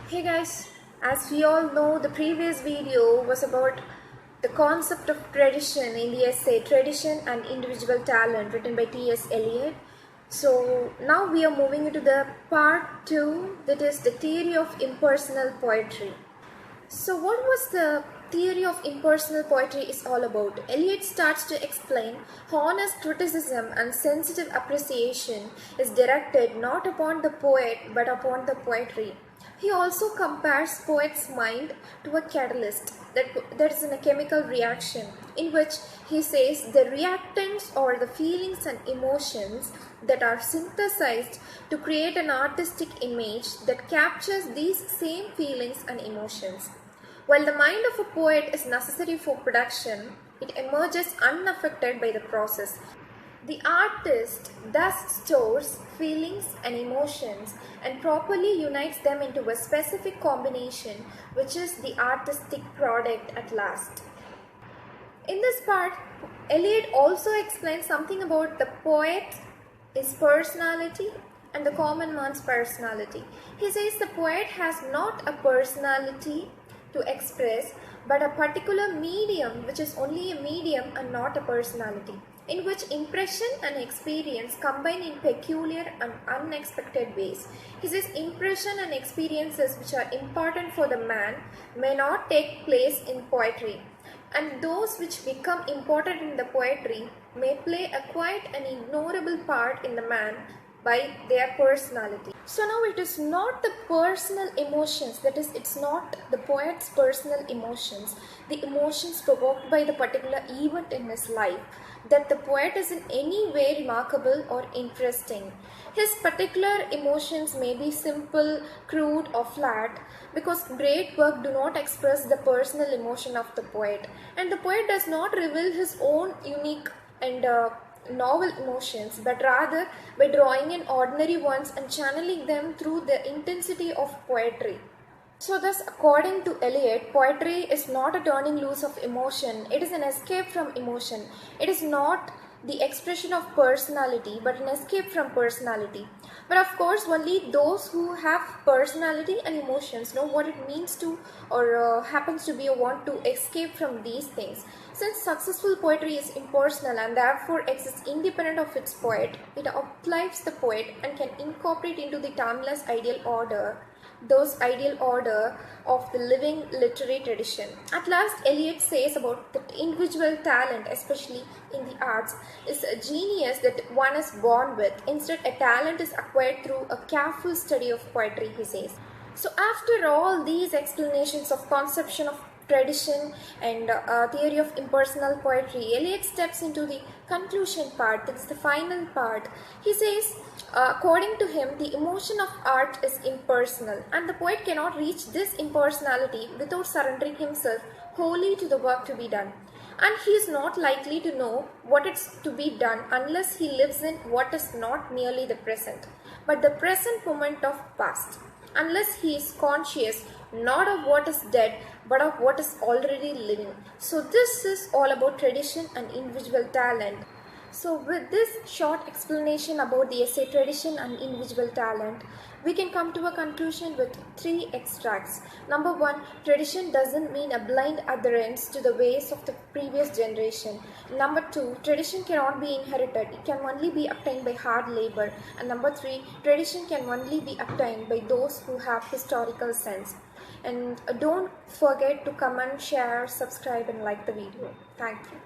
Hey guys, as we all know, the previous video was about the concept of tradition in the essay Tradition and Individual Talent written by T.S.Eliot. So now we are moving into the part 2, that is the theory of impersonal poetry. So what was the theory of impersonal poetry is all about? Eliot starts to explain how honest criticism and sensitive appreciation is directed not upon the poet but upon the poetry. He also compares poet's mind to a catalyst that is in a chemical reaction, in which he says the reactants or the feelings and emotions that are synthesized to create an artistic image that captures these same feelings and emotions. While the mind of a poet is necessary for production, it emerges unaffected by the process. The artist thus stores feelings and emotions and properly unites them into a specific combination, which is the artistic product at last. In this part, Eliot also explains something about the poet, his personality, and the common man's personality. He says the poet has not a personality to express, but a particular medium, which is only a medium and not a personality, in which impression and experience combine in peculiar and unexpected ways. He says impression and experiences which are important for the man may not take place in poetry, and those which become important in the poetry may play a quite an ignorable part in the man by their personality. So now it is not the personal emotions, that is, it's not the poet's personal emotions, the emotions provoked by the particular event in his life, that the poet is in any way remarkable or interesting. His particular emotions may be simple, crude or flat, because great work do not express the personal emotion of the poet, and the poet does not reveal his own unique and novel emotions, but rather by drawing in ordinary ones and channeling them through the intensity of poetry. So thus, according to Eliot, poetry is not a turning loose of emotion, it is an escape from emotion. It is not the expression of personality, but an escape from personality. But of course, only those who have personality and emotions know what it means to, or happens to be, or want to escape from these things. Since successful poetry is impersonal and therefore exists independent of its poet, it uplifts the poet and can incorporate into the timeless ideal order of the living literary tradition. At last, Eliot says about the individual talent, especially in the arts, is a genius that one is born with. Instead, a talent is acquired through a careful study of poetry, he says. So after all these explanations of conception of tradition and theory of impersonal poetry, Eliot steps into the conclusion part, that is the final part. He says, according to him, the emotion of art is impersonal, and the poet cannot reach this impersonality without surrendering himself wholly to the work to be done. And he is not likely to know what is to be done unless he lives in what is not merely the present, but the present moment of past, unless he is conscious not of what is dead, but of what is already living. So this is all about tradition and individual talent. So with this short explanation about the essay Tradition and Individual Talent, we can come to a conclusion with 3 extracts. Number 1, tradition doesn't mean a blind adherence to the ways of the previous generation. Number 2, tradition cannot be inherited. It can only be obtained by hard labor. And number 3, tradition can only be obtained by those who have historical sense. And don't forget to comment, share, subscribe and like the video. Thank you.